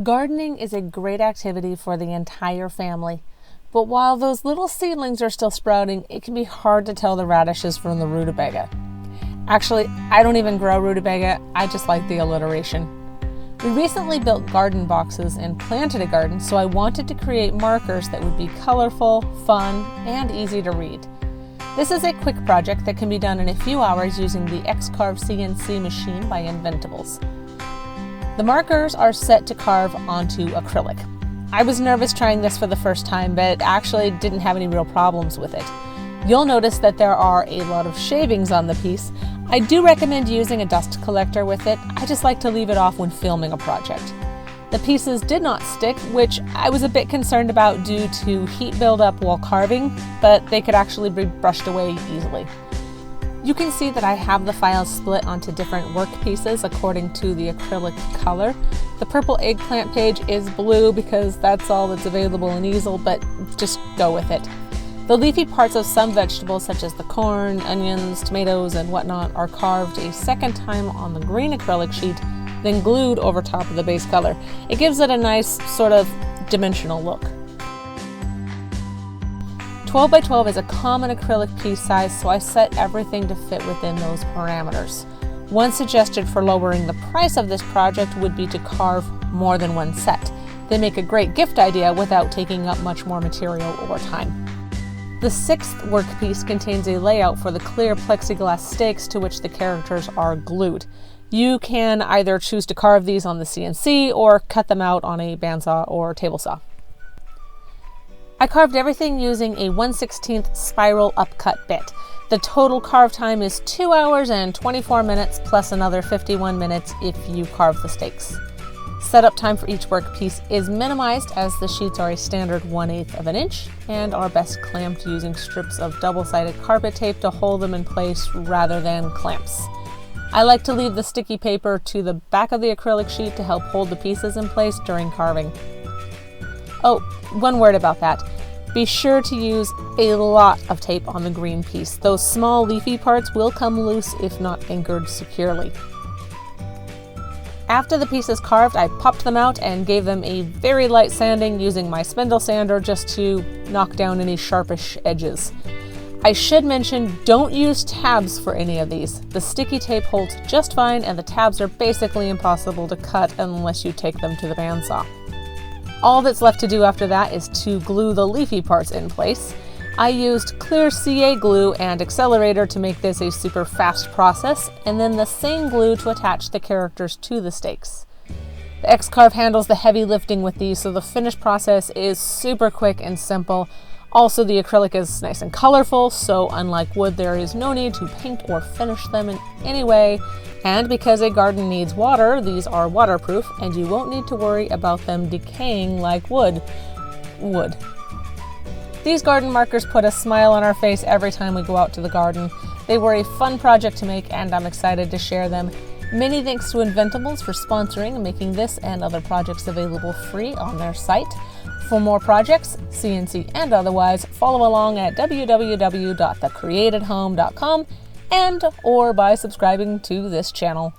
Gardening is a great activity for the entire family, but while those little seedlings are still sprouting, it can be hard to tell the radishes from the rutabaga. Actually, I don't even grow rutabaga, I just like the alliteration. We recently built garden boxes and planted a garden, so I wanted to create markers that would be colorful, fun, and easy to read. This is a quick project that can be done in a few hours using the X-Carve CNC machine by Inventables. The markers are set to carve onto acrylic. I was nervous trying this for the first time, but actually didn't have any real problems with it. You'll notice that there are a lot of shavings on the piece. I do recommend using a dust collector with it. I just like to leave it off when filming a project. The pieces did not stick, which I was a bit concerned about due to heat buildup while carving, but they could actually be brushed away easily. You can see that I have the files split onto different work pieces according to the acrylic color. The purple eggplant page is blue because that's all that's available in easel, but just go with it. The leafy parts of some vegetables such as the corn, onions, tomatoes, and whatnot are carved a second time on the green acrylic sheet, then glued over top of the base color. It gives it a nice sort of dimensional look. 12 by 12 is a common acrylic piece size, so I set everything to fit within those parameters. One suggestion for lowering the price of this project would be to carve more than one set. They make a great gift idea without taking up much more material or time. The sixth workpiece contains a layout for the clear plexiglass stakes to which the characters are glued. You can either choose to carve these on the CNC or cut them out on a bandsaw or table saw. I carved everything using a 1/16 spiral upcut bit. The total carve time is 2 hours and 24 minutes plus another 51 minutes if you carve the stakes. Setup time for each workpiece is minimized as the sheets are a standard 1/8 of an inch and are best clamped using strips of double-sided carpet tape to hold them in place rather than clamps. I like to leave the sticky paper to the back of the acrylic sheet to help hold the pieces in place during carving. Oh, one word about that. Be sure to use a lot of tape on the green piece. Those small leafy parts will come loose if not anchored securely. After the pieces carved, I popped them out and gave them a very light sanding using my spindle sander just to knock down any sharpish edges. I should mention, don't use tabs for any of these. The sticky tape holds just fine and the tabs are basically impossible to cut unless you take them to the bandsaw. All that's left to do after that is to glue the leafy parts in place. I used clear CA glue and accelerator to make this a super fast process, and then the same glue to attach the characters to the stakes. The X-Carve handles the heavy lifting with these, so the finished process is super quick and simple. Also, the acrylic is nice and colorful, so unlike wood, there is no need to paint or finish them in any way. And because a garden needs water, these are waterproof, and you won't need to worry about them decaying like wood. These garden markers put a smile on our face every time we go out to the garden. They were a fun project to make, and I'm excited to share them. Many thanks to Inventables for sponsoring and making this and other projects available free on their site. For more projects, CNC and otherwise, follow along at www.thecreatedhome.com and or by subscribing to this channel.